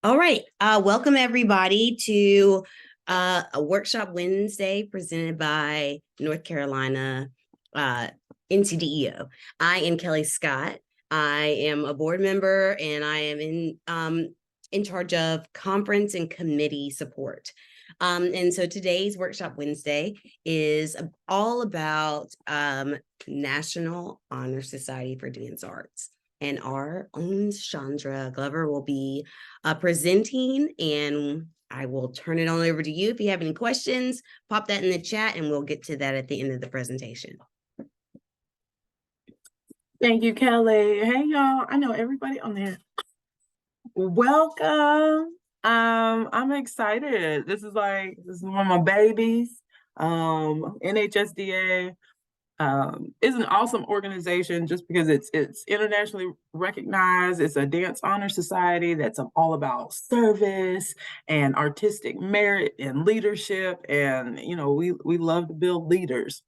All right. Welcome everybody to a workshop Wednesday presented by North Carolina NCDEO. I am Kelly Scott. I am a board member and I am in charge of conference and committee support. And so today's workshop Wednesday is all about National Honor Society for Dance Arts. And our own Chandra Glover will be presenting, and I will turn it on over to you. If you have any questions, pop that in the chat and we'll get to that at the end of the presentation. Thank you, Kelly. Hey, y'all. I know everybody on there. Welcome. I'm excited. This is one of my babies. NHSDA is an awesome organization just because it's internationally recognized. It's a dance honor society that's all about service and artistic merit and leadership. And, we love to build leaders.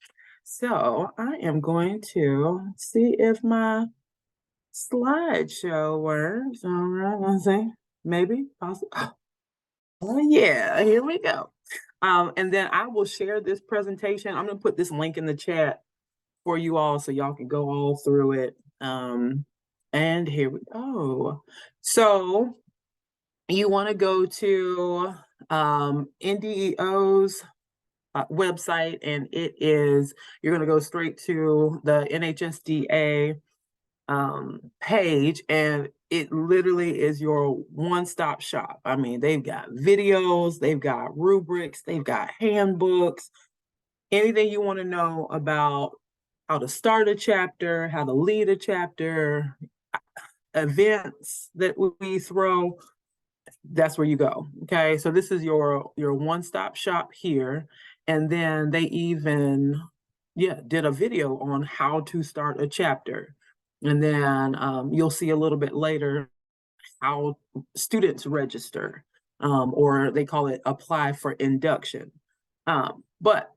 So I am going to see if my slideshow works. All right, let's see. Maybe, possibly. Oh, yeah, here we go. And then I will share this presentation. I'm going to put this link in the chat for you all so y'all can go all through it. And here we go. So you want to go to NDEO's website, and you're going to go straight to the NHSDA page, and it literally is your one-stop shop. I mean, they've got videos, they've got rubrics, they've got handbooks, anything you want to know about how to start a chapter, how to lead a chapter, events that we throw, that's where you go. Okay, so this is your one-stop shop here. And then they even did a video on how to start a chapter. And then you'll see a little bit later how students register, or they call it apply for induction. But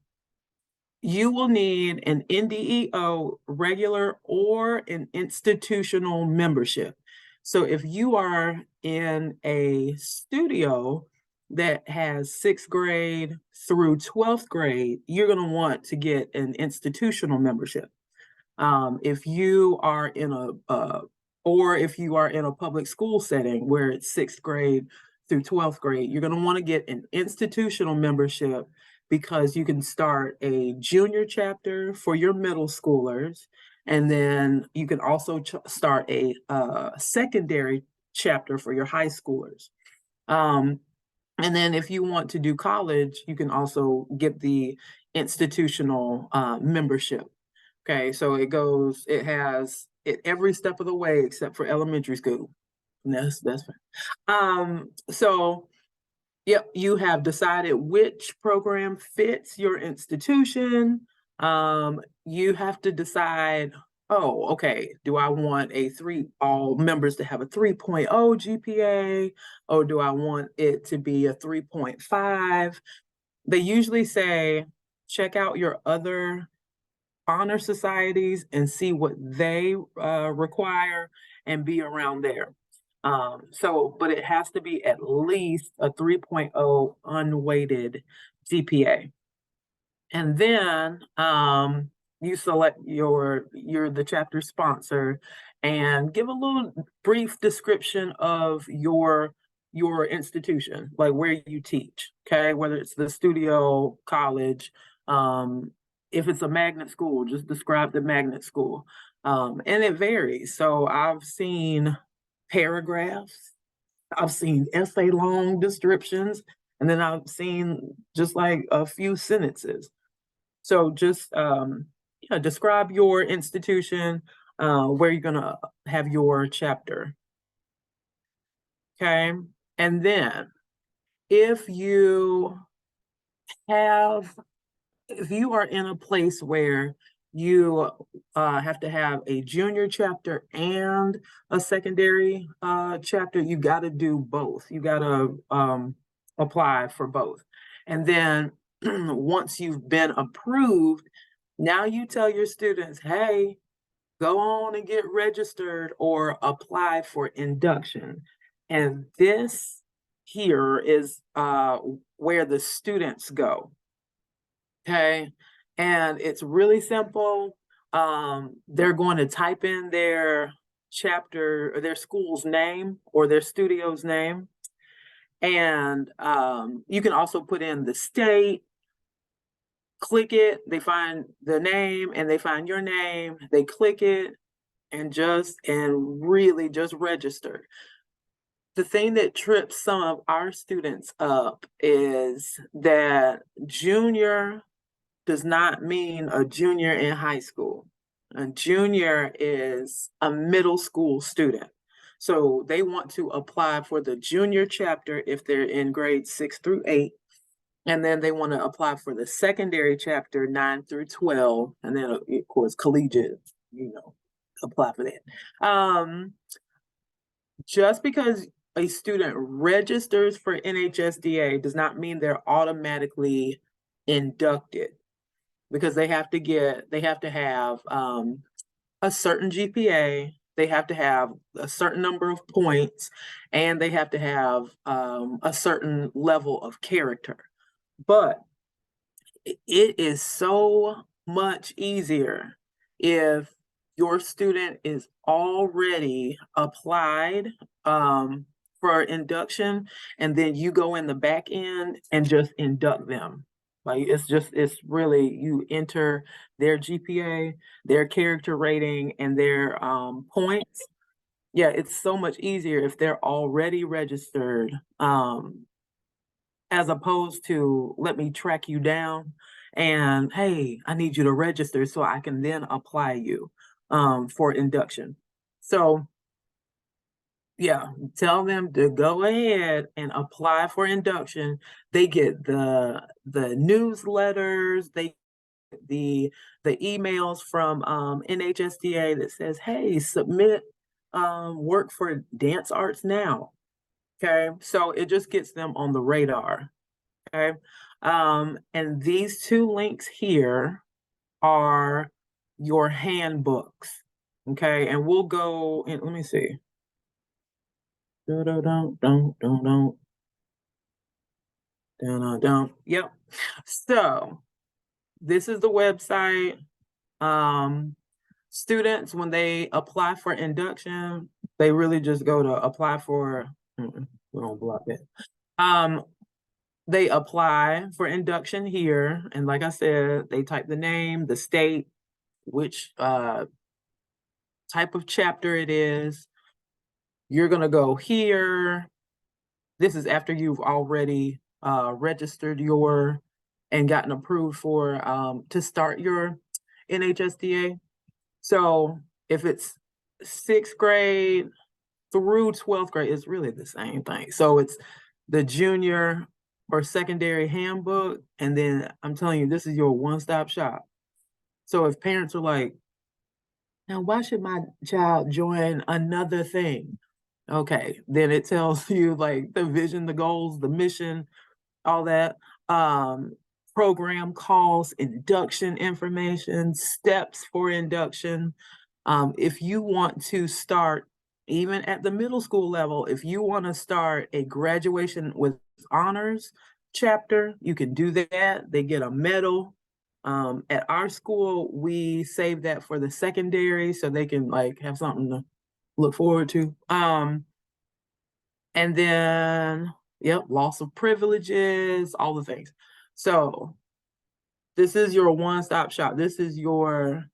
you will need an NDEO regular or an institutional membership. So if you are in a studio that has 6th grade through 12th grade, you're going to want to get an institutional membership. If you are in if you are in a public school setting where it's 6th grade through 12th grade, you're going to want to get an institutional membership, because you can start a junior chapter for your middle schoolers, and then you can also start a secondary chapter for your high schoolers. And then if you want to do college, you can also get the institutional membership. Okay, so it has it every step of the way except for elementary school. That's fine. So yep, you have decided which program fits your institution. You have to decide, oh, okay, do I want all members to have a 3.0 GPA, or do I want it to be a 3.5? They usually say, check out your other honor societies and see what they require and be around there. But it has to be at least a 3.0 unweighted GPA. And then you select you're the chapter sponsor, and give a little brief description of your institution, like where you teach, okay? Whether it's the studio, college, if it's a magnet school, just describe the magnet school. And it varies. So I've seen paragraphs, I've seen essay long descriptions, and then I've seen just like a few sentences. So just describe your institution, where you're gonna have your chapter. Okay, and then if you are in a place where you have to have a junior chapter and a secondary chapter, you got to do both. You got to apply for both. And then once you've been approved, now you tell your students, hey, go on and get registered or apply for induction. And this here is where the students go. Okay, and it's really simple. They're going to type in their chapter or their school's name or their studio's name. And you can also put in the state, click it, they find the name and they find your name, they click it and really just register. The thing that trips some of our students up is that junior does not mean a junior in high school. A junior is a middle school student. So they want to apply for the junior chapter if they're in grades 6 through 8. And then they want to apply for the secondary chapter 9 through 12. And then, of course, collegiate, apply for that. Just because a student registers for NHSDA does not mean they're automatically inducted, because they have to have a certain GPA, they have to have a certain number of points, and they have to have a certain level of character. But it is so much easier if your student is already applied for induction, and then you go in the back end and just induct them. Like it's really, you enter their GPA, their character rating, and their points. Yeah, it's so much easier if they're already registered, as opposed to let me track you down and, hey, I need you to register so I can then apply you for induction. So yeah, tell them to go ahead and apply for induction. They get the newsletters, they get the emails from NHSDA that says, hey, submit work for dance arts now. Okay, so it just gets them on the radar. Okay, and these two links here are your handbooks. Okay, and we'll go and let me see. Yep. So this is the website. Students, when they apply for induction, they really just go to apply for, we don't block that. They apply for induction here. And like I said, they type the name, the state, which type of chapter it is. You're gonna go here. This is after you've already registered and gotten approved for to start your NHSDA. So if it's 6th grade through 12th grade, it's really the same thing. So it's the junior or secondary handbook, and then I'm telling you, this is your one-stop shop. So if parents are like, now why should my child join another thing? Okay, then it tells you like the vision, the goals, the mission, all that. Program calls, induction information, steps for induction. If you want to start, even at the middle school level, if you want to start a graduation with honors chapter, you can do that. They get a medal. At our school, we save that for the secondary so they can like have something to look forward to. And then, yep, loss of privileges, all the things. So this is your one-stop shop. This is your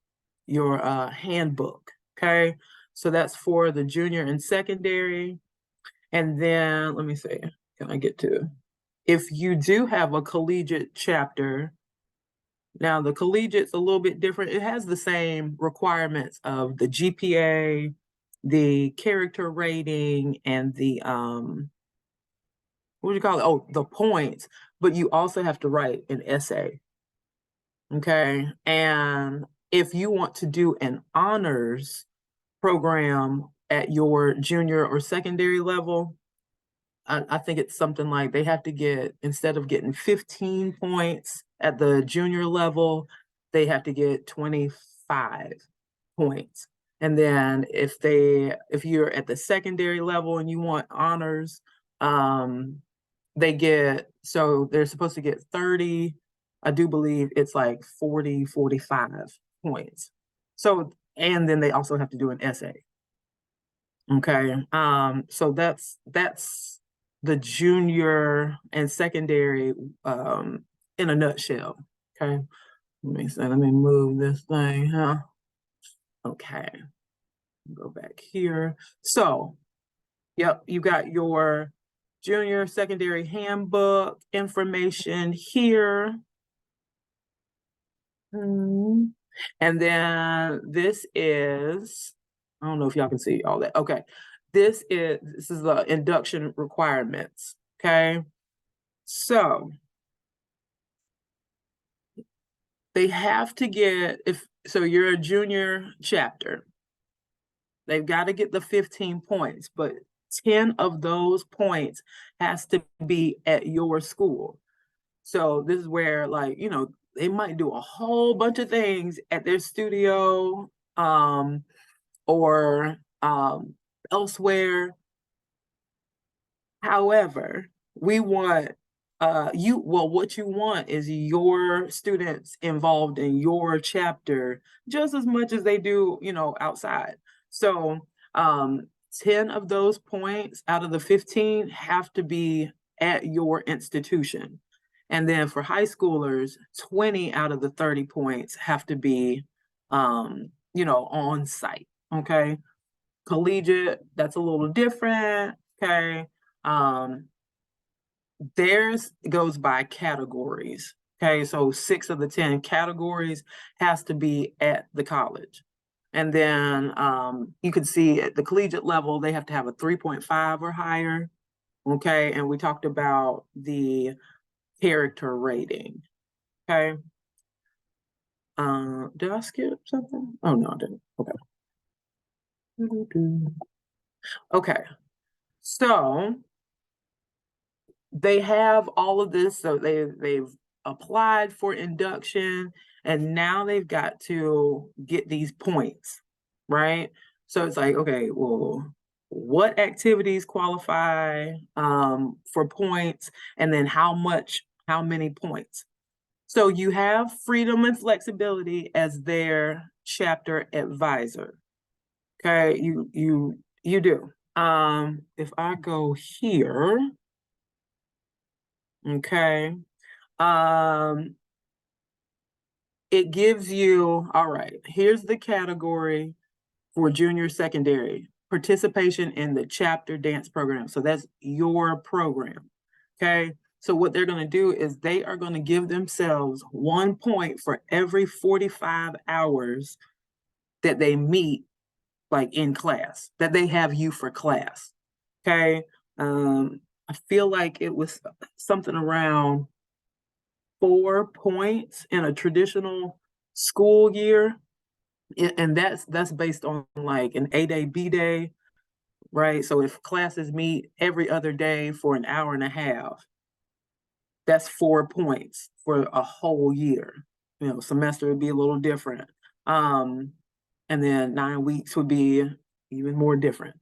handbook, okay? So that's for the junior and secondary. And then, let me see, can I get to, if you do have a collegiate chapter, now the collegiate's a little bit different. It has the same requirements of the GPA, the character rating, and the, what do you call it? Oh, the points, but you also have to write an essay. Okay. And if you want to do an honors program at your junior or secondary level, I think it's something like they have to get, instead of getting 15 points at the junior level, they have to get 25 points. And then if you're at the secondary level and you want honors, they get, so they're supposed to get 30, I do believe it's like 40, 45 points. So, and then they also have to do an essay. Okay. So that's the junior and secondary in a nutshell. Okay. Let me move this thing, huh? Okay. Go back here. So, yep, you got your junior secondary handbook information here. And then this is, I don't know if y'all can see all that. Okay. This is the induction requirements. Okay. So they have to get, so you're a junior chapter, they've got to get the 15 points, but 10 of those points has to be at your school. So this is where, like, you know, they might do a whole bunch of things at their studio or elsewhere. However, we want what you want is your students involved in your chapter just as much as they do, you know, outside. So 10 of those points out of the 15 have to be at your institution. And then for high schoolers, 20 out of the 30 points have to be you know, on site. Okay. Collegiate, that's a little different. Okay. Theirs goes by categories. Okay, so 6 of the 10 categories has to be at the college. And then you can see at the collegiate level, they have to have a 3.5 or higher. Okay, and we talked about the character rating. Okay. Did I skip something? Oh no, I didn't. Okay. Okay. So they have all of this, so they've applied for induction, and now they've got to get these points, right? So it's like, okay, well, what activities qualify for points, and then how many points? So you have freedom and flexibility as their chapter advisor. Okay, you do. If I go here, okay, it gives you, all right, here's the category for junior secondary, participation in the chapter dance program. So that's your program. Okay. So what they're going to do is they are going to give themselves 1 point for every 45 hours that they meet, like in class, that they have you for class. Okay. I feel like it was something around 4 points in a traditional school year. And that's based on like an A day, B day, right? So if classes meet every other day for an hour and a half, that's 4 points for a whole year. You know, semester would be a little different. And then 9 weeks would be even more different.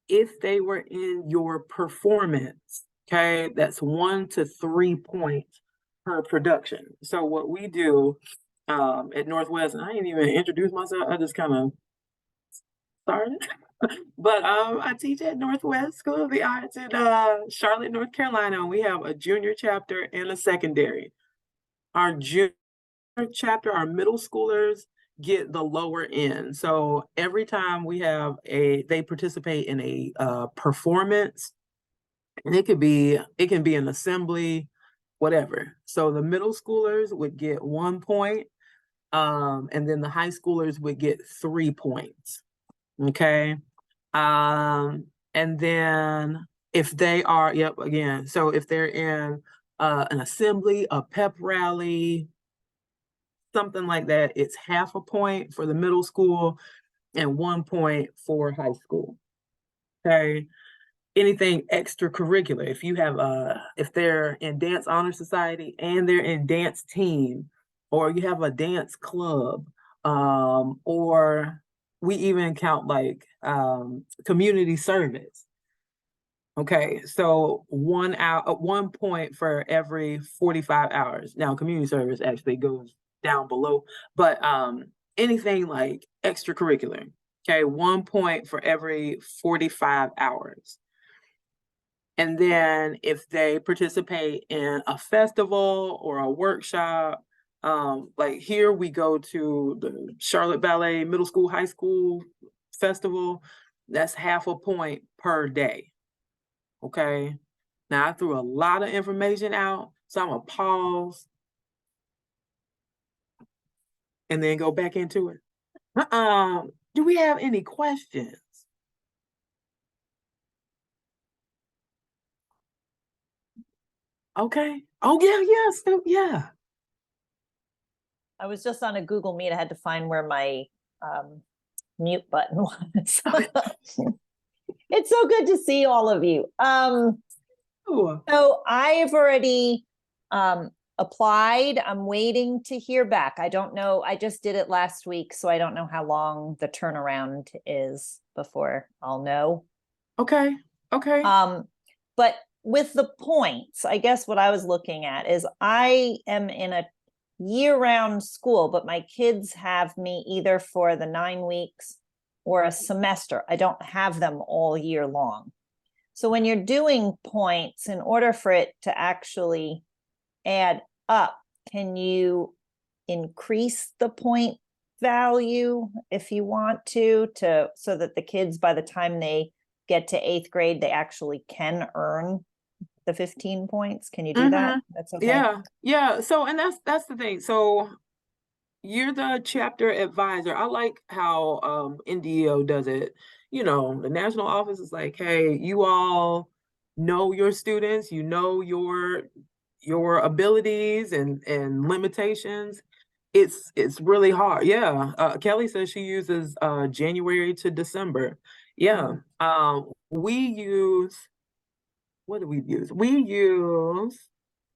If they were in your performance, okay, that's 1 to 3 points per production. So what we do at Northwest, and I didn't even introduce myself, I just kind of started. But I teach at Northwest School of the Arts in Charlotte, North Carolina, and we have a junior chapter and a secondary. Our junior chapter, our middle schoolers get the lower end. So every time they participate in a performance, and it can be an assembly, whatever. So the middle schoolers would get 1 point, and then the high schoolers would get 3 points. Okay. And then if they are, again, so if they're in an assembly, a pep rally, something like that, it's half a point for the middle school and 1 point for high school. Okay. Anything extracurricular, if they're in Dance Honor Society and they're in dance team, or you have a dance club, or we even count like community service. Okay, so 1 hour, 1 point for every 45 hours. Now, community service actually goes down below, but anything like extracurricular, okay, 1 point for every 45 hours. And then if they participate in a festival or a workshop, like here we go to the Charlotte Ballet Middle School, High School Festival, that's 0.5 point per day. Okay. Now I threw a lot of information out, so I'm gonna pause and then go back into it. Do we have any questions? Okay. Oh yeah. I was just on a Google Meet. I had to find where my mute button was. It's so good to see all of you. Sure. So I've already applied. I'm waiting to hear back. I don't know. I just did it last week, so I don't know how long the turnaround is before I'll know. Okay. But with the points, I guess what I was looking at is I am in a year-round school, but my kids have me either for the 9 weeks or a semester. I don't have them all year long. So when you're doing points, in order for it to actually add up, can you increase the point value if you want to so that the kids, by the time they get to 8th grade, they actually can earn the 15 points? Can you do that? That's okay. Yeah. So, and that's the thing. So you're the chapter advisor. I like how NDEO does it. You know, the national office is like, hey, you all know your students, you know your abilities and limitations. It's really hard. Yeah. Kelly says she uses January to December. Yeah. We use, what do we use? We use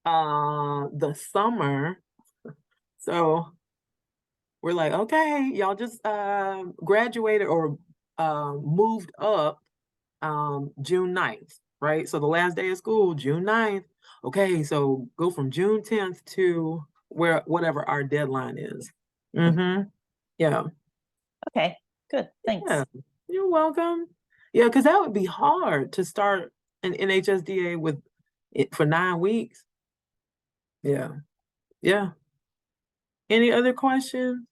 the summer. So we're like, okay, y'all just graduated or moved up June 9th, right? So the last day of school, June 9th. Okay, so go from June 10th to whatever our deadline is. Yeah. Okay, good. Thanks. Yeah. You're welcome. Yeah, because that would be hard to start an NHSDA with it for 9 weeks. Yeah. Yeah. Any other questions?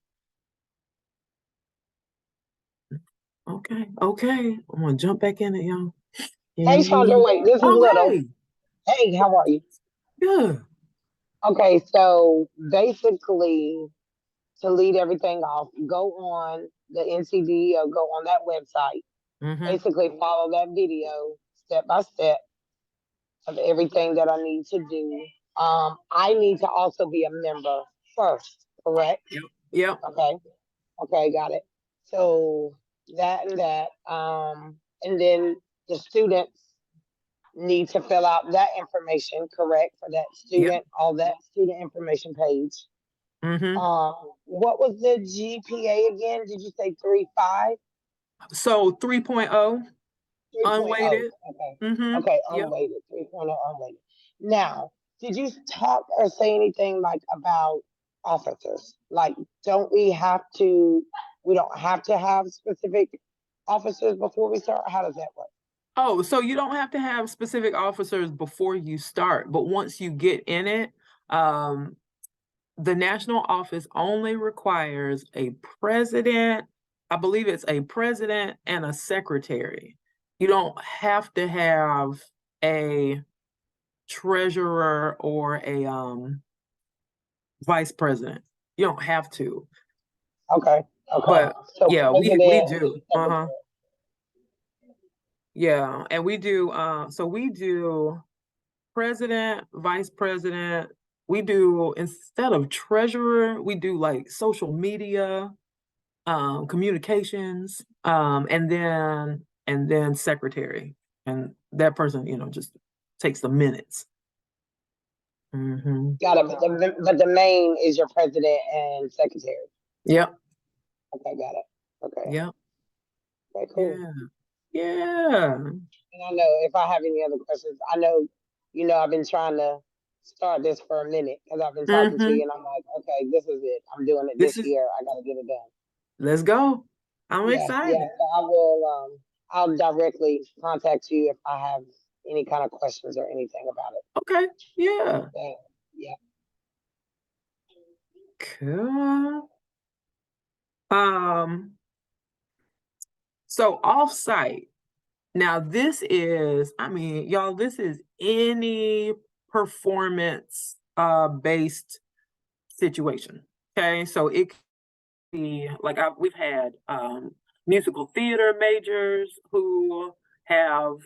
Okay. I'm gonna jump back in it, y'all. Hey, Chandra, wait, this is Little. Hey. Hey, how are you? Good. Okay, so basically, to lead everything off, go on the NCDEO, go on that website, basically follow that video step by step of everything that I need to do. I need to also be a member first, correct? Yep. Okay, got it. So that and that, and then the students need to fill out that information, correct, for that student, all that student information page. What was the GPA again? Did you say 3.5? So 3.0 unweighted. Okay, unweighted, 3.0 unweighted. Now, did you talk or say anything like about officers? Like, we don't have to have specific officers before we start? How does that work? Oh, so you don't have to have specific officers before you start, but once you get in it, the national office only requires a president. I believe it's a president and a secretary. You don't have to have a treasurer or a vice president. You don't have to. Okay. But so yeah, we do. Yeah, and we do so we do president, vice president. We do, instead of treasurer, we do like social media, communications, and then secretary. And that person, just takes the minutes. Got it. But the main is your president and secretary. Yep. Okay, got it. Okay. Yep. Okay, cool. Yeah. And I know if I have any other questions, I know, I've been trying to start this for a minute because I've been talking to you, and I'm like, okay, this is it. I'm doing it This this is, year. I got to get it done. let's go. I'm Yeah, yeah. excited. So I will. I'll directly contact you if I have any kind of questions or anything about it. Okay. Yeah. So, yeah. Cool. So offsite. Now this is, I mean, y'all, this is any performance based situation. Okay. So it could be like we've had musical theater majors who have,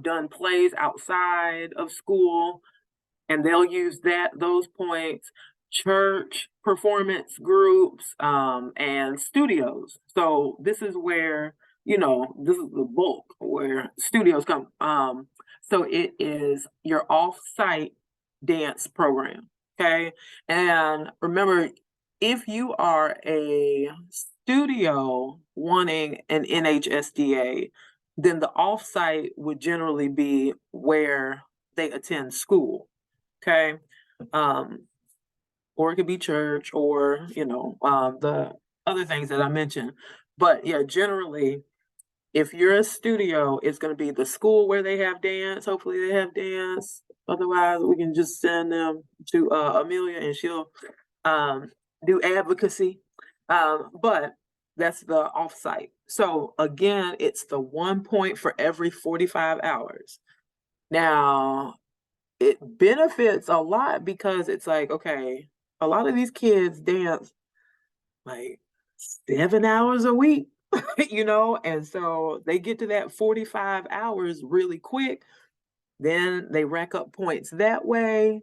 done plays outside of school, and they'll use those points, church performance groups, and studios. So this is where, this is the bulk where studios come. So it is your off-site dance program. Okay. And remember, if you are a studio wanting an NHSDA, then the off-site would generally be where they attend school. Okay. Or it could be church or, the other things that I mentioned. But yeah, generally, if you're a studio, it's going to be the school where they have dance. Hopefully they have dance. Otherwise, we can just send them to Amelia and she'll do advocacy. But that's the offsite. So again, it's the 1 point for every 45 hours. Now, it benefits a lot because it's like, okay, a lot of these kids dance like 7 hours a week, and so they get to that 45 hours really quick. Then they rack up points that way.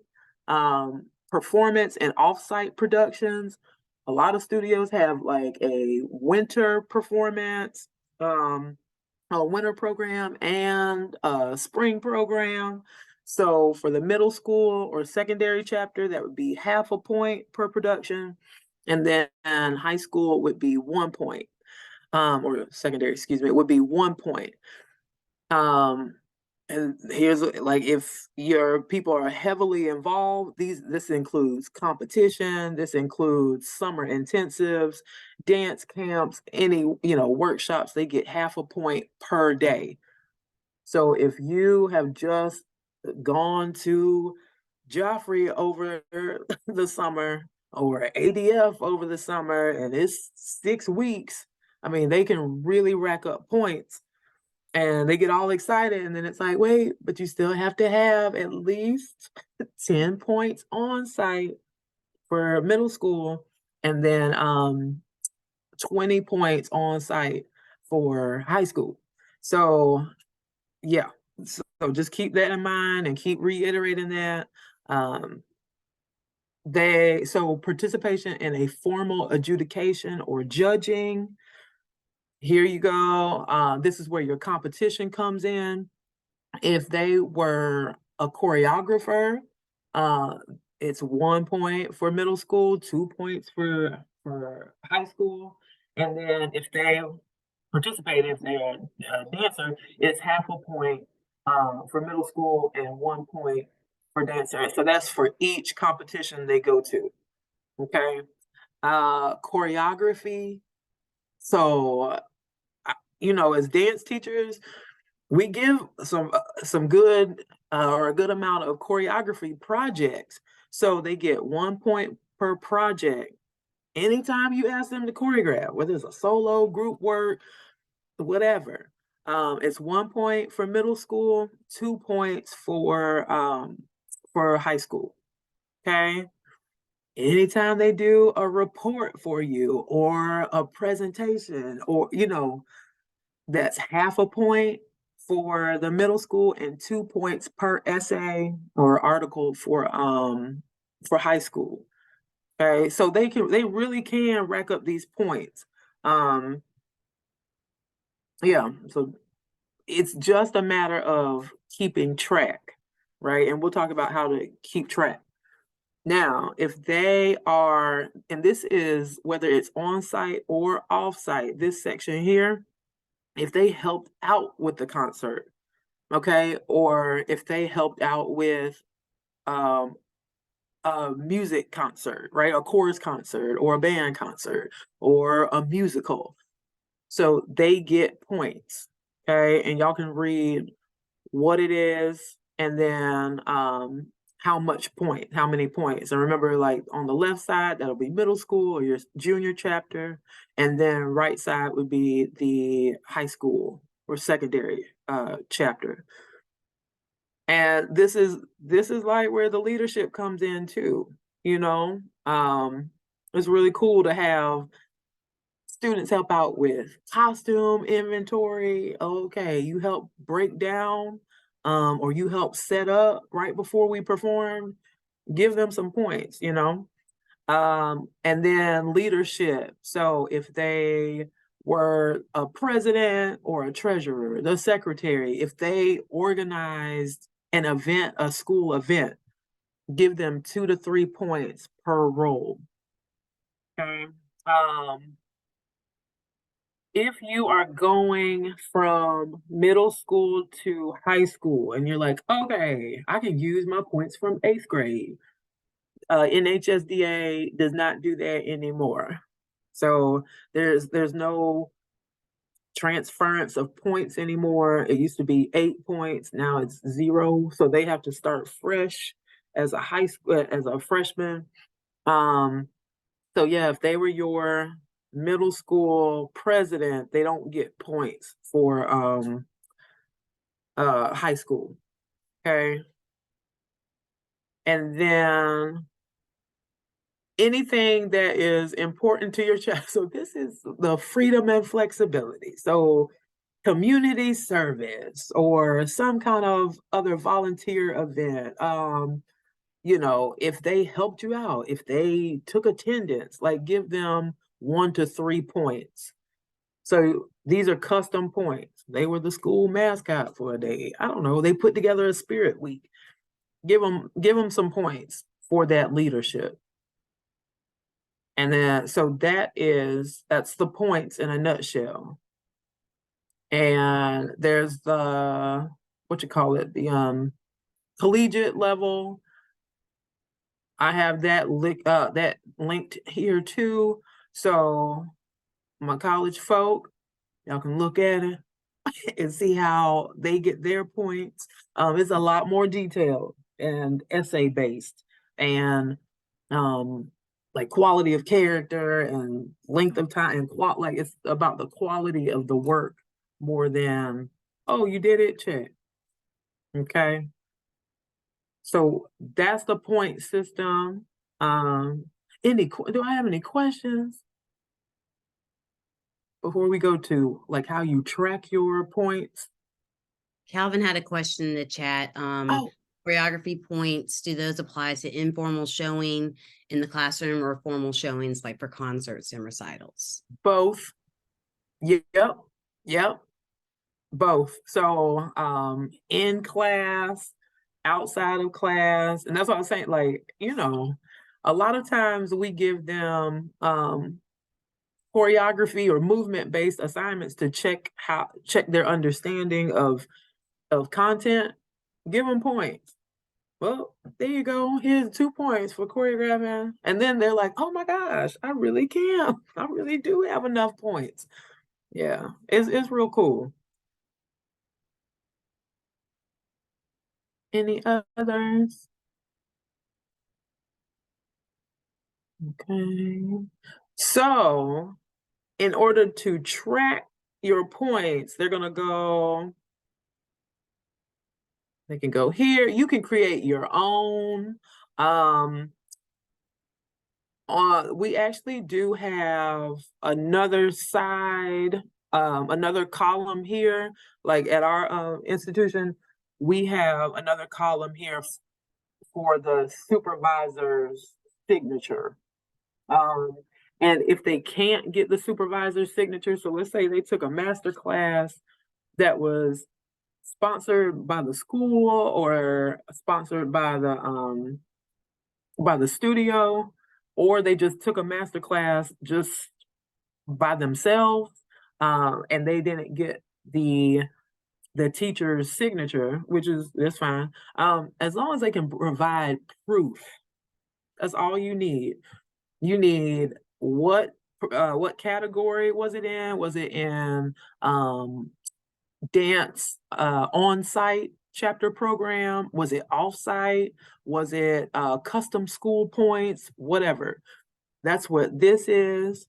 Performance and offsite productions. A lot of studios have like a winter performance, a winter program and a spring program. So for the middle school or secondary chapter, that would be half a point per production. And then high school would be 1 point, or secondary, excuse me, it would be 1 point. And here's like, if your people are heavily involved, this includes competition, this includes summer intensives, dance camps, any workshops, they get half a point per day. So if you have just gone to Joffrey over the summer or ADF over the summer and it's 6 weeks, I mean, they can really rack up points. And they get all excited, and then it's like, wait, but you still have to have at least 10 points on site for middle school, and then 20 points on site for high school. So yeah, so just keep that in mind and keep reiterating that. So participation in a formal adjudication or judging. Here you go. This is where your competition comes in. If they were a choreographer, it's 1 point for middle school, 2 points for high school. And then if they participate, if they're a dancer, it's half a point for middle school and 1 point for dancer. So that's for each competition they go to. Okay. Choreography. So, as dance teachers, we give some good or a good amount of choreography projects. So they get 1 point per project. Anytime you ask them to choreograph, whether it's a solo, group work, whatever, it's 1 point for middle school, 2 points for high school. Okay. Anytime they do a report for you or a presentation or, that's half a point for the middle school and 2 points per essay or article for high school. Okay, so they really can rack up these points. Yeah, so it's just a matter of keeping track, right? And we'll talk about how to keep track. Now, if they are, and this is whether it's on site or off site, this section here, if they helped out with the concert, okay, or if they helped out with a music concert, right? A chorus concert or a band concert or a musical. So they get points, okay? And y'all can read what it is and then how many points. And remember, like on the left side, that'll be middle school or your junior chapter. And then right side would be the high school or secondary chapter. And this is like where the leadership comes in too, you know. It's really cool to have students help out with costume inventory. Okay, you help break down, or you help set up right before we perform. Give them some points, you know. And then leadership. So if they were a president or a treasurer, the secretary, if they organized an event, a school event, give them 2 to 3 points per role. Okay. If you are going from middle school to high school and you're like, okay, I can use my points from 8th grade. NHSDA does not do that anymore. So there's no transference of points anymore. It used to be 8 points, now it's 0. So they have to start fresh as a freshman. So yeah, if they were your middle school president, they don't get points for high school. Okay. And then anything that is important to your child. So this is the freedom and flexibility. So community service or some kind of other volunteer event. You know, if they helped you out, if they took attendance, like give them 1 to 3 points. So these are custom points. They were the school mascot for a day. I don't know. They put together a spirit week. Give them some points for that leadership. And then, so that's the points in a nutshell. And there's the, the collegiate level. I have that linked here too. So my college folk, y'all can look at it and see how they get their points. It's a lot more detailed and essay based and like quality of character and length of time and like it's about the quality of the work more than, oh, you did it, check. Okay. So that's the point system. Do I have any questions before we go to like how you track your points? Calvin had a question in the chat. Oh, Choreography points, do those apply to informal showing in the classroom or formal showings like for concerts and recitals? both. Yep. Both. So in class, outside of class, and that's what I'm saying, like, you know, a lot of times we give them choreography or movement based assignments to check their understanding of content. Give them points. Well, there you go. Here's 2 points for choreographing. And then they're like, oh my gosh, I really can. I really do have enough points. Yeah, it's real cool. Any others? Okay. So in order to track your points, they can go here. You can create your own. We actually do have another side, another column here. Like at our institution, we have another column here for the supervisor's signature. And if they can't get the supervisor's signature, so let's say they took a master class that was sponsored by the school or sponsored by the studio, or they just took a master class just by themselves, and they didn't get the teacher's signature, that's fine. As long as they can provide proof, that's all you need. You need what category was it in? Was it in dance on-site chapter program? Was it off-site? Was it custom school points? Whatever. That's what this is.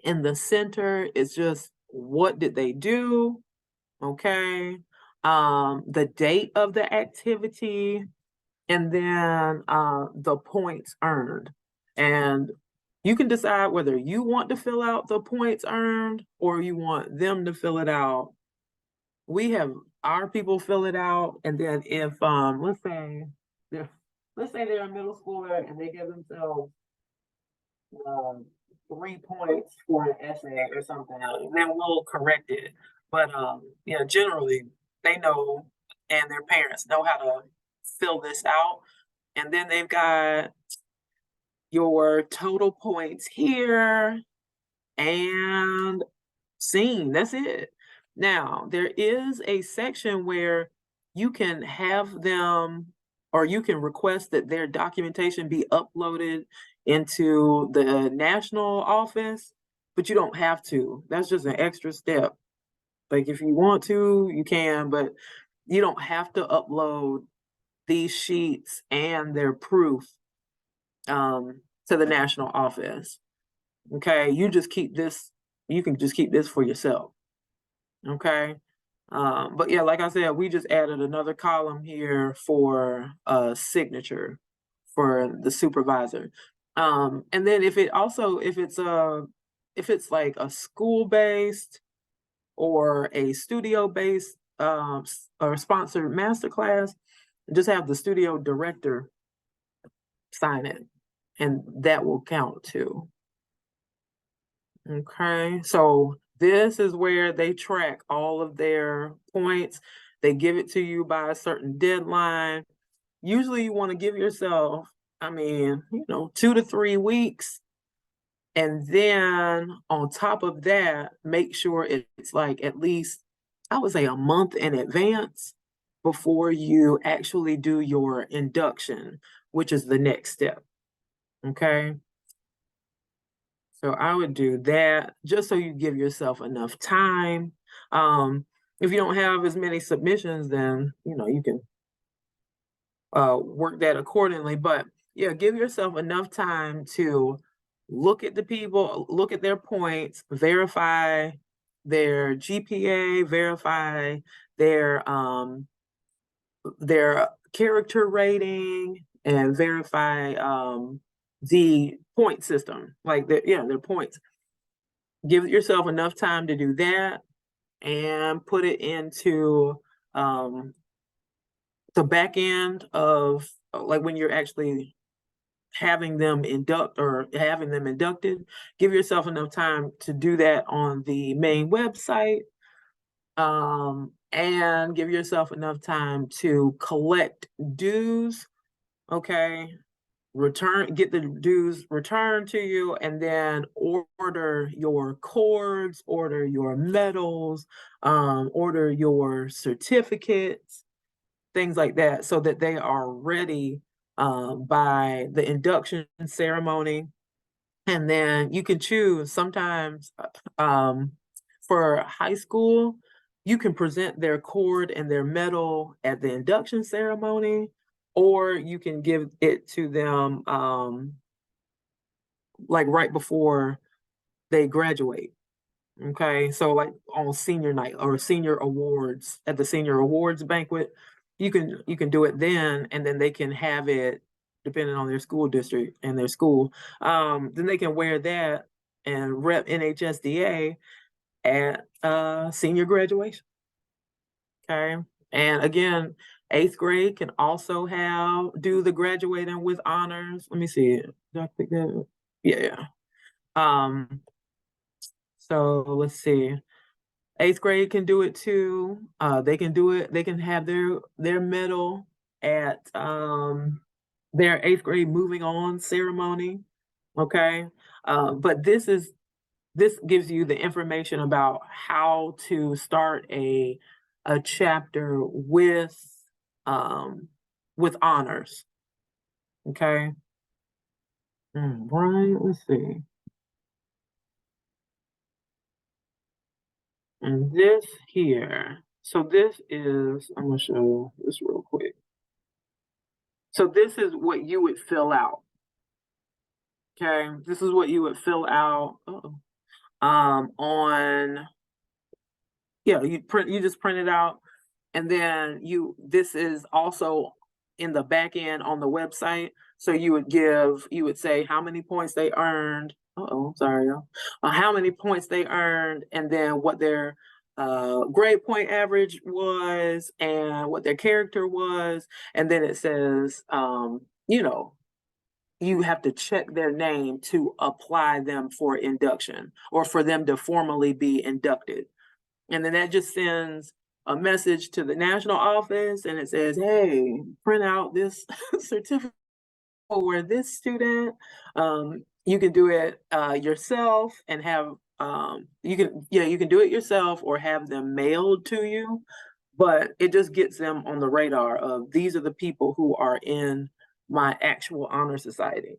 In the center, it's just what did they do? Okay. The date of the activity, and then the points earned. And you can decide whether you want to fill out the points earned or you want them to fill it out. We have our people fill it out, and then if let's say they're a middle schooler and they give themselves 3 points for an essay or something, then we'll correct it. But yeah, generally they know, and their parents know how to fill this out. And then they've got your total points here and seen. That's it. Now, there is a section where you can have them, or you can request that their documentation be uploaded into the national office, but you don't have to. That's just an extra step. Like if you want to, you can, but you don't have to upload these sheets and their proof to the national office. Okay, you just keep this, you can just keep this for yourself. Okay. But yeah, like I said, we just added another column here for a signature for the supervisor. And then if it's like a school-based or a studio-based or sponsored masterclass, just have the studio director sign it, and that will count too. Okay, so this is where they track all of their points. They give it to you by a certain deadline. Usually you want to give yourself, 2 to 3 weeks. And then on top of that, make sure it's like at least, I would say, a month in advance before you actually do your induction, which is the next step. Okay. So I would do that just so you give yourself enough time. If you don't have as many submissions, then, you can work that accordingly. But yeah, give yourself enough time to look at the people, look at their points, verify their GPA, verify their character rating, and verify the point system, like their points. Give yourself enough time to do that and put it into the back end of like when you're actually having them inducted. Give yourself enough time to do that on the main website, and give yourself enough time to collect dues. Okay, get the dues returned to you, and then order your cords, order your medals, order your certificates, things like that, so that they are ready by the induction ceremony. And then you can choose sometimes for high school, you can present their cord and their medal at the induction ceremony, or you can give it to them like right before they graduate. Okay, so like on senior night or senior awards, at the senior awards banquet, you can do it then, and then they can have it depending on their school district and their school. Then they can wear that and rep NHSDA at senior graduation. Okay, and again, 8th grade can also do the graduating with honors. Let me see. Did I pick that? Yeah. So let's see. 8th grade can do it too. They can do it. They can have their medal at their 8th grade moving on ceremony. Okay. But this is this gives you the information about how to start a chapter with honors. Okay. Right, let's see. And this here, so this is, I'm gonna show this real quick. So this is what you would fill out. Okay, this is what you would fill out on, yeah, you just print it out, and then this is also in the back end on the website. So you would say how many points they earned. Sorry, y'all. How many points they earned, and then what their grade point average was, and what their character was, and then it says, you have to check their name to apply them for induction or for them to formally be inducted. And then that just sends a message to the national office, and it says, hey, print out this certificate for this student. You can do it yourself and have, you can do it yourself or have them mailed to you, but it just gets them on the radar of these are the people who are in my actual honor society.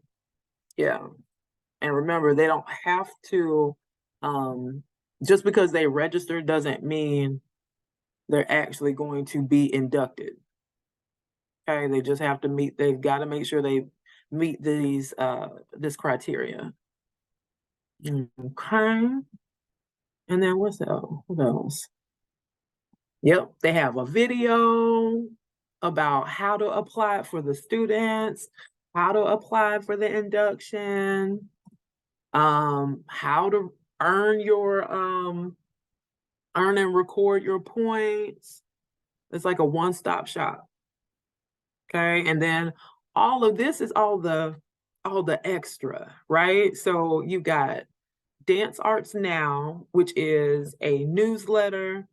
Yeah. And remember, they don't have to, just because they register doesn't mean they're actually going to be inducted. Okay, they just have to they've got to make sure they meet this criteria. Okay. And then what else? Yep, they have a video about how to apply for the students, how to apply for the induction, how to earn and record your points. It's like a one-stop shop. Okay, and then all of this is all the extra, right? So you got Dance Arts Now, which is a newsletter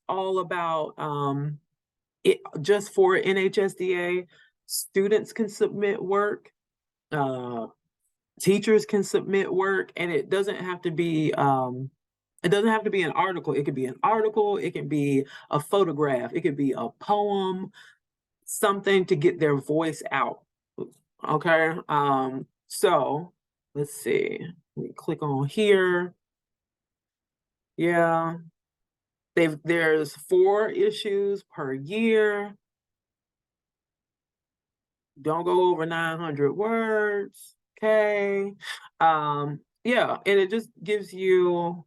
all about it just for NHSDA. Students can submit work, teachers can submit work, and it doesn't have to be an article. It could be an article, it can be a photograph, it could be a poem, something to get their voice out. Okay. So let's see. Let me click on here. Yeah. There's 4 issues per year. Don't go over 900 words. Okay. Yeah, and it just gives you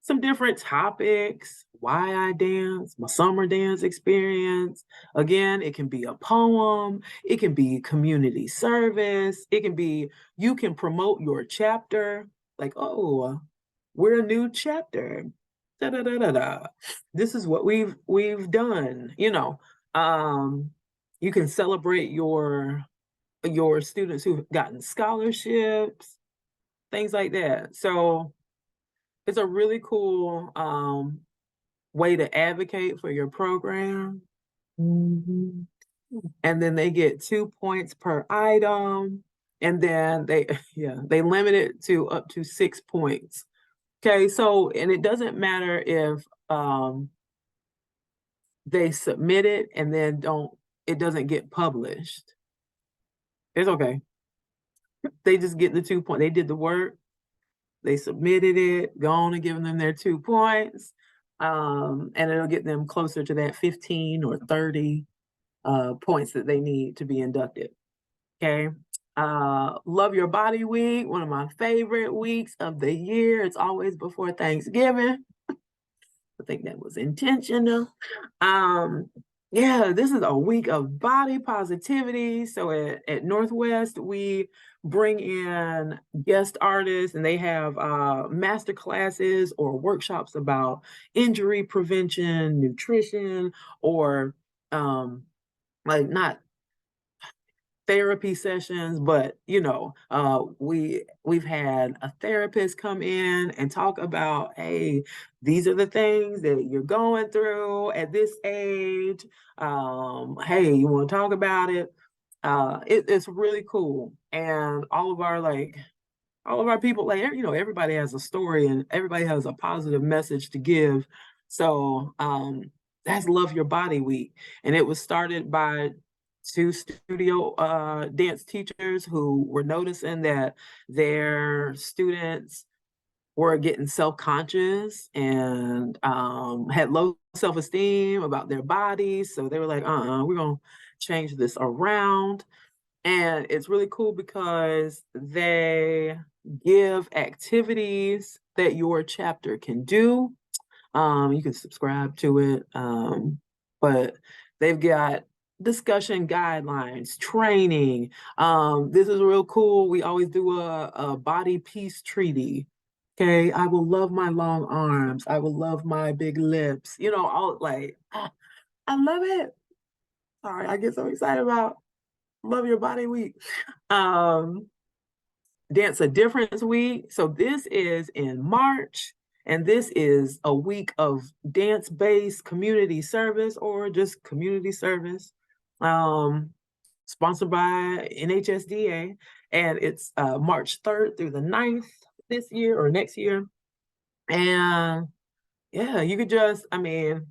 some different topics, why I dance, my summer dance experience. Again, it can be a poem, it can be community service, it can be, you can promote your chapter, like, oh, we're a new chapter. Da, da, da, da, da. This is what we've done, you can celebrate your students who've gotten scholarships, things like that. So it's a really cool way to advocate for your program. And then they get 2 points per item. And then they limit it to up to 6 points. Okay, so, and it doesn't matter if they submit it and then it doesn't get published. It's okay. They just get the 2 points. They did the work. They submitted it, go on and give them their 2 points. And it'll get them closer to that 15 or 30 points that they need to be inducted. Okay. Love Your Body Week, one of my favorite weeks of the year. It's always before Thanksgiving. I think that was intentional. Yeah, this is a week of body positivity. So at Northwest, we bring in guest artists, and they have master classes or workshops about injury prevention, nutrition, or like not therapy sessions, but we've had a therapist come in and talk about, hey, these are the things that you're going through at this age. Hey, you want to talk about it? It's really cool. And all of our all of our people, like, you know, everybody has a story and everybody has a positive message to give. So that's Love Your Body Week. And it was started by two studio dance teachers who were noticing that their students were getting self-conscious and had low self-esteem about their bodies. So they were like, we're gonna change this around. And it's really cool because they give activities that your chapter can do. You can subscribe to it, but they've got discussion guidelines, training. This is real cool. We always do a body peace treaty. Okay, I will love my long arms. I will love my big lips. You know, all like, I love it. Sorry, I get so excited about Love Your Body Week. Dance a Difference Week. So this is in March, and this is a week of dance-based community service or just community service, sponsored by NHSDA, and it's March 3rd through the 9th this year or next year. And yeah, you could just, I mean,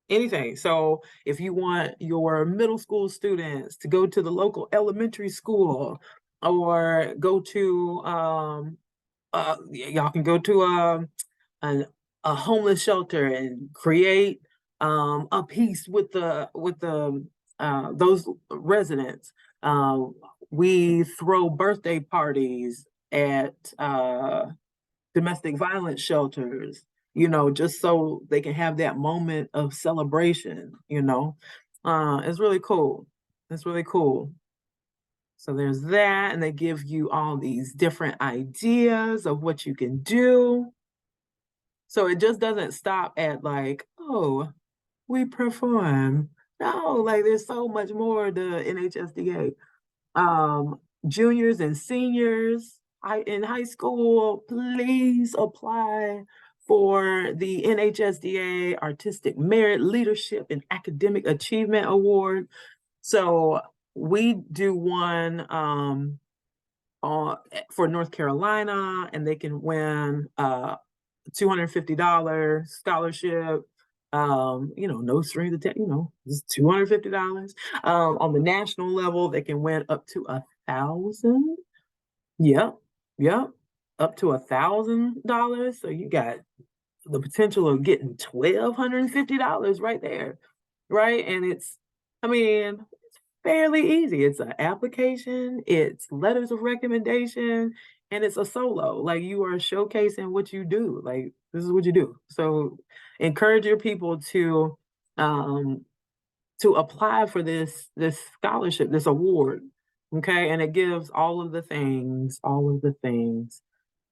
anything. So if you want your middle school students to go to the local elementary school or go to y'all can go to a homeless shelter and create a piece with the those residents. We throw birthday parties at domestic violence shelters, you know, just so they can have that moment of celebration, you know. It's really cool. It's really cool. So there's that, and they give you all these different ideas of what you can do. So it just doesn't stop at like, oh, we perform. No, like there's so much more to NHSDA. Juniors and seniors in high school, please apply for the NHSDA Artistic Merit Leadership and Academic Achievement Award. So we do one for North Carolina, and they can win $250 scholarship. You know, no strings attached, you know, just $250. On the national level, they can win up to 1,000. Yep, up to $1,000. So you got the potential of getting $1,250 right there, right? And it's, I mean, it's fairly easy. It's an application, it's letters of recommendation, and it's a solo. Like you are showcasing what you do. Like this is what you do. So encourage your people to apply for this scholarship, this award. Okay, and it gives all of the things.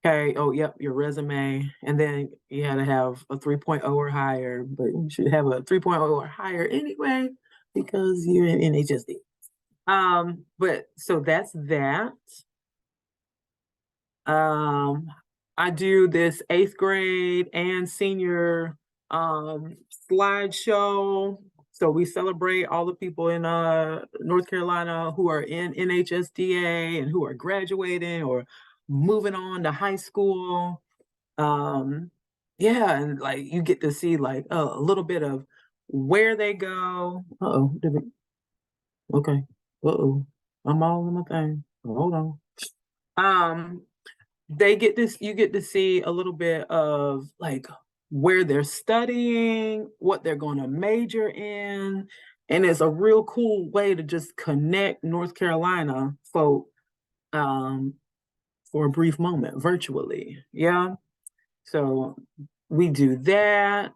Okay, oh, yep, your resume, and then you had to have a 3.0 or higher, but you should have a 3.0 or higher anyway, because you're in NHSD. But so that's that. I do this 8th grade and senior slideshow. So we celebrate all the people in North Carolina who are in NHSDA and who are graduating or moving on to high school. Yeah, and like you get to see like a little bit of where they go. Okay. I'm all in my thing. Hold on. You get to see a little bit of like where they're studying, what they're going to major in, and it's a real cool way to just connect North Carolina folk for a brief moment virtually. Yeah. So we do that.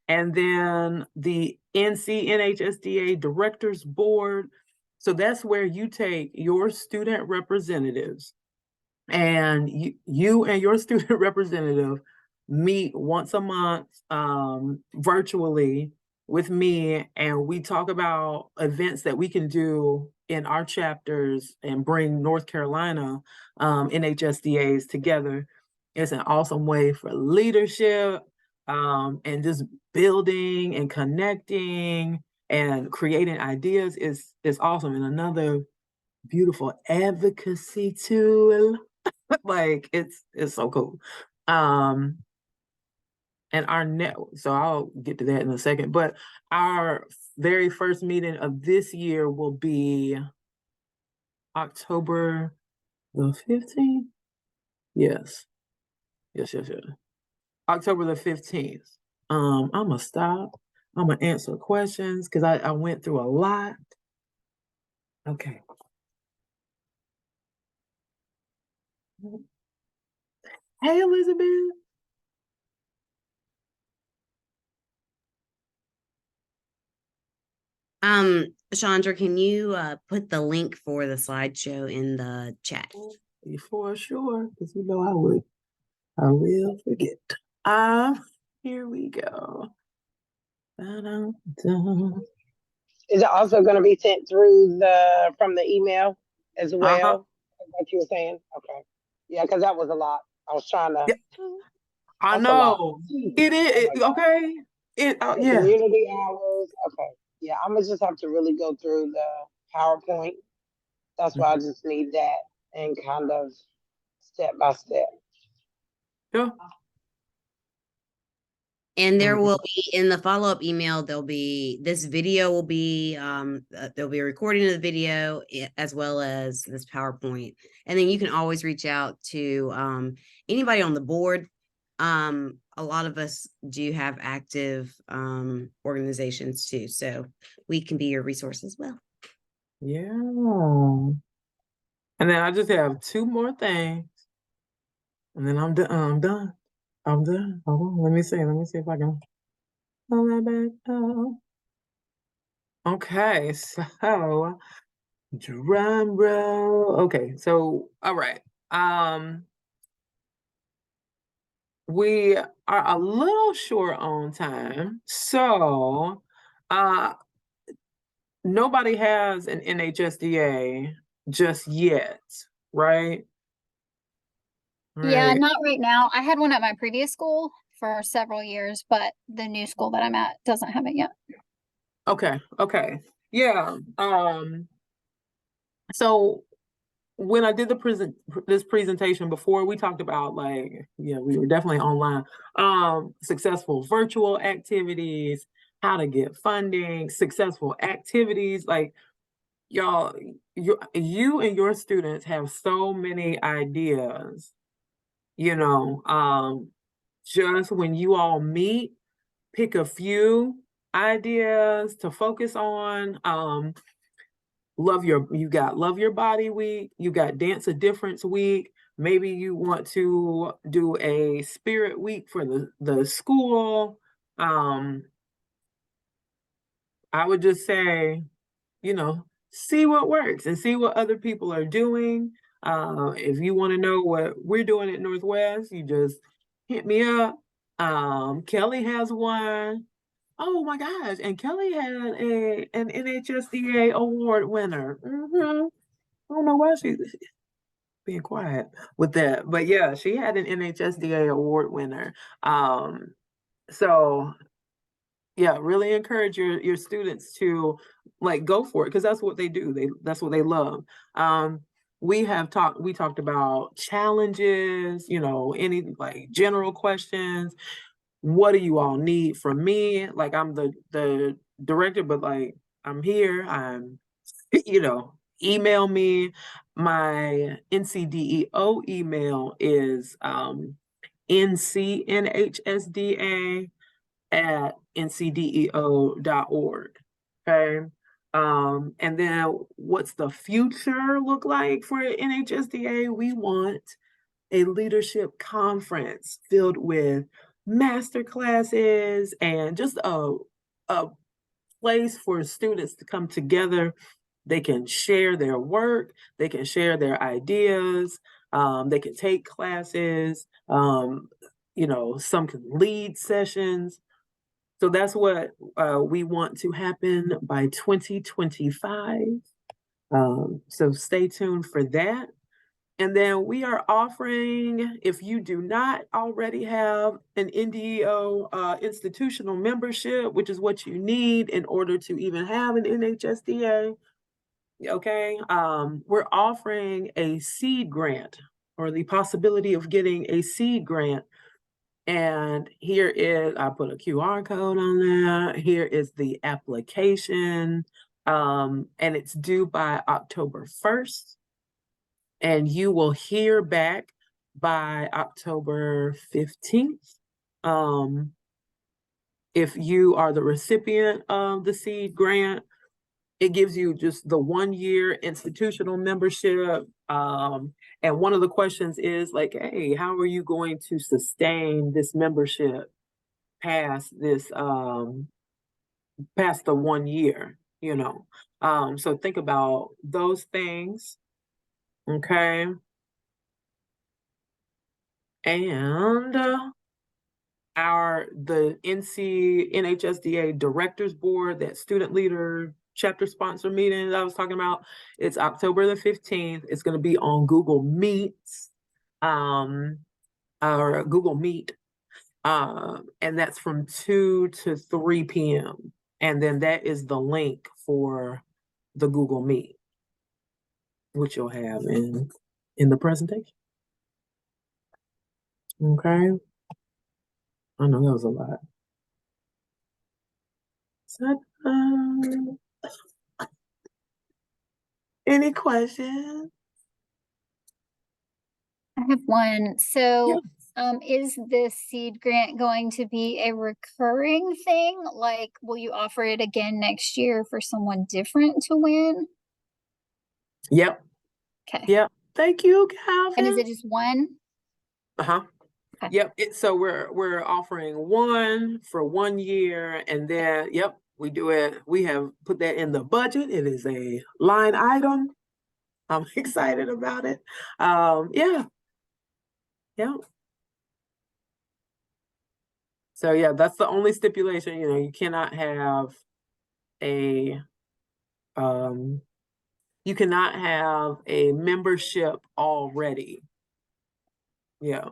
And then the NHSDA Directors Board. So that's where you take your student representatives and you and your student representative meet once a month virtually with me, and we talk about events that we can do in our chapters and bring North Carolina NHSDAs together. It's an awesome way for leadership and just building and connecting and creating ideas is awesome. And another beautiful advocacy tool Like it's so cool. And our net, so I'll get to that in a second, but our very first meeting of this year will be October the 15th. Yes. October the 15th. I'm gonna stop. I'm gonna answer questions because I went through a lot. Okay. Hey, Elizabeth. Chandra, can you put the link for the slideshow in the chat? For sure, because you know I will forget. Here we go. Da-dum-dum. Is it also going to be sent through from the email as well? Like you were saying? Okay. Yeah, because that was a lot. I was trying to. Yeah, I That's a lot. know. It is okay. The Yeah. community hours. Okay. Yeah, I'm gonna just have to really go through the PowerPoint. That's why I just need that and kind of step by step. Yeah. And there will be in the follow-up email, there'll be this video will be there'll be a recording of the video as well as this PowerPoint. And then you can always reach out to anybody on the board. A lot of us do have active organizations too, so we can be your resource as well. Yeah. And then I just have two more things. And then I'm done. I'm done. Hold on. Let me see if I can pull that back up. Okay, so drum roll. Okay, so all right. We are a little short on time. So nobody has an NHSDA just yet, right? Yeah, Right. not right now. I had one at my previous school for several years, but the new school that I'm at doesn't have it yet. Okay. Yeah. So when I did this presentation before, we talked about we were definitely online. Successful virtual activities, how to get funding, successful activities. Like y'all, you and your students have so many ideas. Just when you all meet, pick a few ideas to focus on. You got Love Your Body Week, you got Dance a Difference Week. Maybe you want to do a spirit week for the school. I would just say, see what works and see what other people are doing. If you want to know what we're doing at Northwest, you just hit me up. Kelly has one. Oh my gosh. And Kelly had an NHSDA award winner. I don't know why she's being quiet with that. But yeah, she had an NHSDA award winner. So yeah, really encourage your students to go for it because that's what they do. That's what they love. We talked about challenges, any general questions. What do you all need from me? Like I'm the director, but I'm here. I'm, email me. My NCDEO email is ncnhsda@ncdeo.org. Okay. And then what's the future look like for NHSDA? We want a leadership conference filled with master classes and just a place for students to come together. They can share their work, they can share their ideas, they can take classes, some can lead sessions. So that's what we want to happen by 2025. So stay tuned for that. And then we are offering, if you do not already have an NDEO institutional membership, which is what you need in order to even have an NHSDA, okay, we're offering a seed grant or the possibility of getting a seed grant. And here is, I put a QR code on there. Here is the application. And it's due by October 1st. And you will hear back by October 15th. If you are the recipient of the seed grant, it gives you just the 1-year institutional membership. And one of the questions is like, hey, how are you going to sustain this membership past this, past the 1 year, you know? So think about those things, okay? And the NHSDA Directors Board, that student leader chapter sponsor meeting that I was talking about, it's October the 15th. It's going to be on Google Meets, or Google Meet. And that's from 2 to 3 p.m. And then that is the link for the Google Meet, which you'll have in the presentation. Okay. I know that was a lot. So, any questions? I have one. So, is this seed grant going to be a recurring thing? Like, will you offer it again next year for someone different to win? Yep. Okay. Yep. Thank you, Calvin. And is it just one? Uh-huh. Okay. Yep. So we're offering one for 1 year, and then we do it. We have put that in the budget. It is a line item. I'm excited about it. Yeah. So yeah, that's the only stipulation. You know, you cannot have a membership already. Yeah.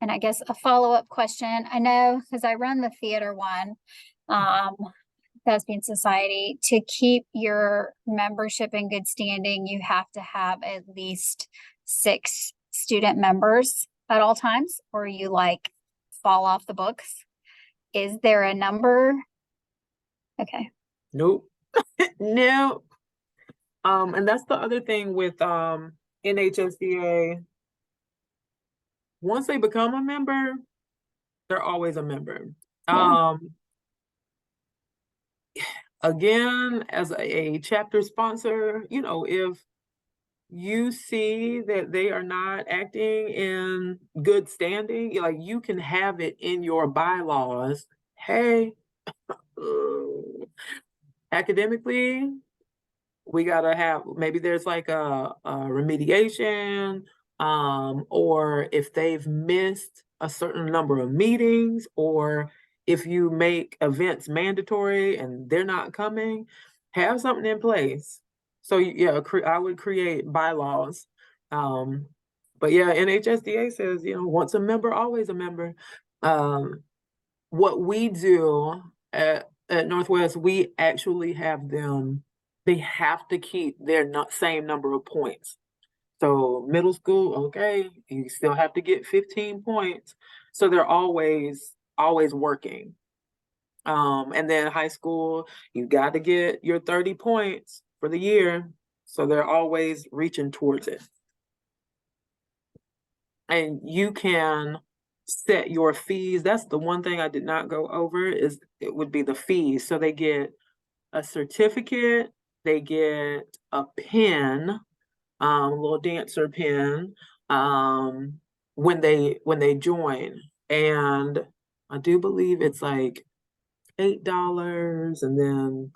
And I guess a follow-up question. I know because I run the theater one, Thespian Society. To keep your membership in good standing, you have to have at least 6 student members at all times, or you like fall off the books. Is there a number? Okay. Nope. Nope. And that's the other thing with NHSDA. Once they become a member, they're always a member. Yeah. Again, as a chapter sponsor, you know, if you see that they are not acting in good standing, like, you can have it in your bylaws. Hey, academically, we gotta have, maybe there's like a remediation, or if they've missed a certain number of meetings, or if you make events mandatory and they're not coming, have something in place. So yeah, I would create bylaws. But yeah, NHSDA says, you know, once a member, always a member. What we do at Northwest, we actually have them, they have to keep their same number of points. So middle school, okay, you still have to get 15 points. So they're always working. And then high school, you got to get your 30 points for the year. So they're always reaching towards it. And you can set your fees. That's the one thing I did not go over, is it would be the fees. So they get a certificate, they get a pen, a little dancer pen, when they join. And I do believe it's like $8, and then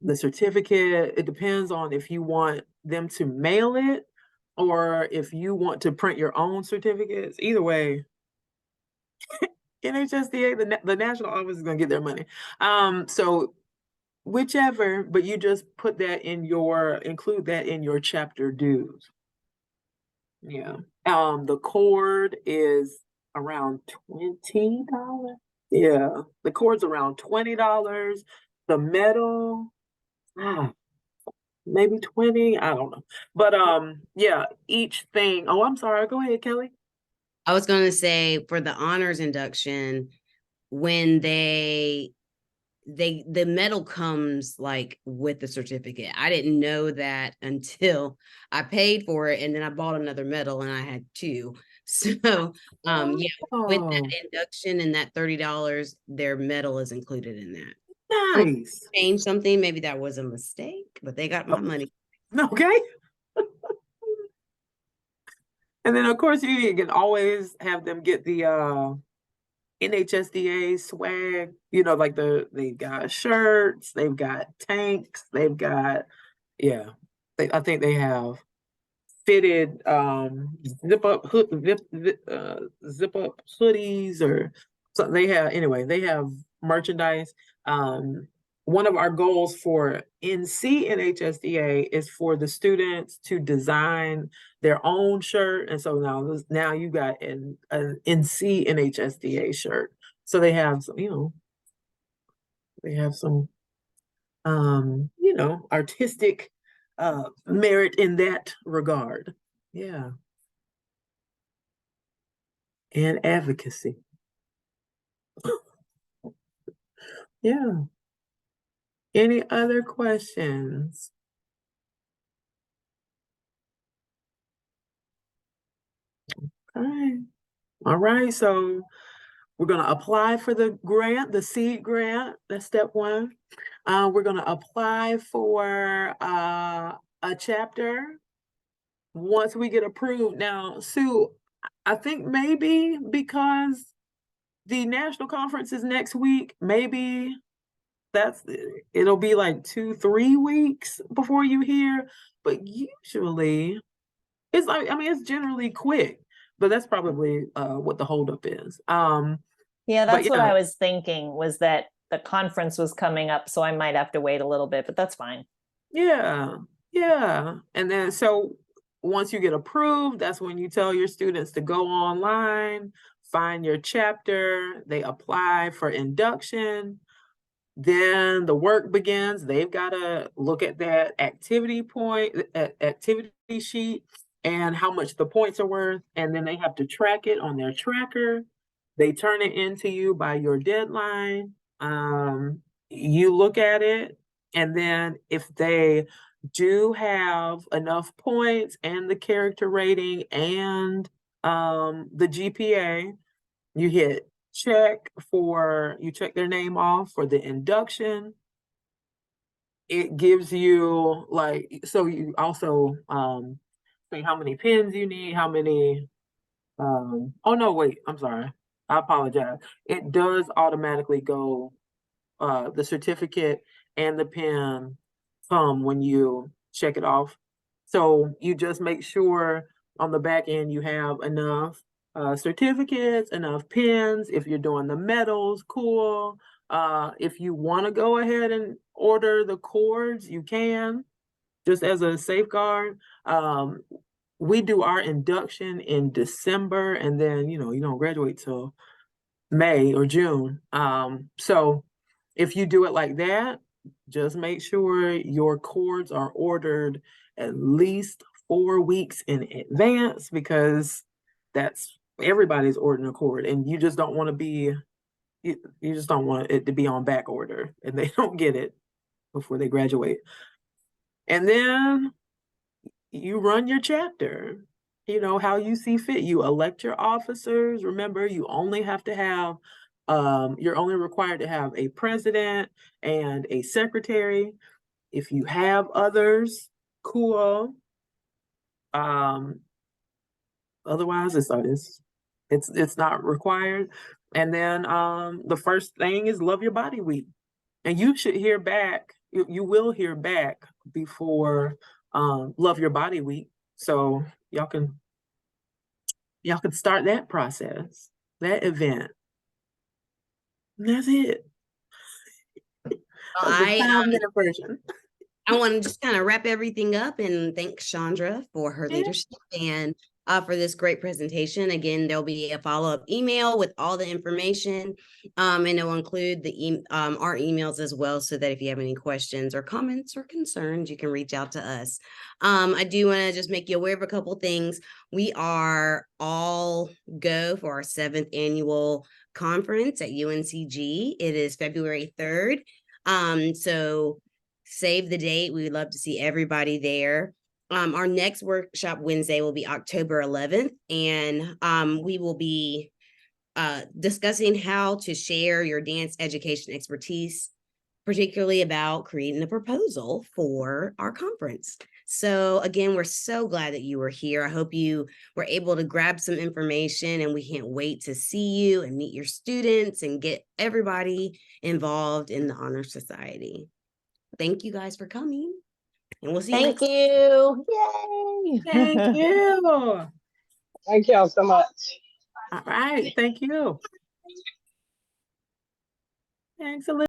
the certificate, it depends on if you want them to mail it or if you want to print your own certificates. Either way, NHSDA, the national office, is going to get their money. So whichever, but you just put that include that in your chapter dues. Yeah. The cord is around $20. Yeah, the cord's around $20. The medal, maybe 20, I don't know. But yeah, each thing. Oh, I'm sorry. Go ahead, Kelly. I was going to say for the honors induction, when the medal comes like with the certificate. I didn't know that until I paid for it, and then I bought another medal and I had two. So yeah, with that induction and that $30, their medal is included in that. Nice. Change something, maybe that was a mistake, but they got my money. Okay. And then of course you can always have them get the NHSDA swag, you know, like they've got shirts, they've got tanks, they've got, yeah, I think they have fitted zip up hoodies or something. They have, anyway, they have merchandise. One of our goals for NHSDA is for the students to design their own shirt. And so now you got an NHSDA shirt. So they have some, you know, they have some you know, artistic merit in that regard. Yeah. And advocacy. Yeah. Any other questions? Okay. All right. So we're going to apply for the grant, the seed grant. That's step one. We're going to apply for a chapter once we get approved. Now, Sue, I think maybe because the national conference is next week, maybe it'll be like 2-3 weeks before you hear, but usually it's like, I mean, it's generally quick, but that's probably what the holdup is. Yeah, that's what I was thinking, was that the conference was coming up, so I might have to wait a little bit, but that's fine. Yeah. And then so once you get approved, that's when you tell your students to go online, find your chapter, they apply for induction. Then the work begins. They've got to look at that activity sheet and how much the points are worth. And then they have to track it on their tracker. They turn it into you by your deadline. You look at it. And then if they do have enough points and the character rating and the GPA, you hit you check their name off for the induction. It gives you so you also say how many pens you need, how many oh no, wait, I'm sorry. I apologize. It does automatically go the certificate and the pen come when you check it off. So you just make sure on the back end you have enough certificates, enough pens. If you're doing the medals, cool. If you want to go ahead and order the cords, you can, just as a safeguard. We do our induction in December, and then, you don't graduate till May or June. So if you do it like that, just make sure your cords are ordered at least 4 weeks in advance, because everybody's ordering a cord, and you just don't want it to be on back order and they don't get it before they graduate. And then you run your chapter, how you see fit. You elect your officers. Remember, you only have to have you're only required to have a president and a secretary. If you have others, cool. Otherwise, it's not required. And then the first thing is Love Your Body Week, and you should hear back. You will hear back before Love Your Body Week, so y'all can start that process, that event. And that's it. I want to just kind of wrap everything up and thank Chandra for her leadership. And for this great presentation. Again, there'll be a follow-up email with all the information, and it'll include our emails as well, so that if you have any questions or comments or concerns, you can reach out to us. I do want to just make you aware of a couple things. We are all go for our 7th annual conference at UNCG. It is February 3rd. So save the date. We would love to see everybody there. Our next workshop Wednesday will be October 11th, and we will be discussing how to share your dance education expertise, particularly about creating a proposal for our conference. So again, we're so glad that you were here. I hope you were able to grab some information, and we can't wait to see you and meet your students and get everybody involved in the Honor Society. Thank you guys for coming, and we'll see you Thank next you. Yay. Thank you. Thank y'all so much. All right. Thank you. Thanks, Elizabeth.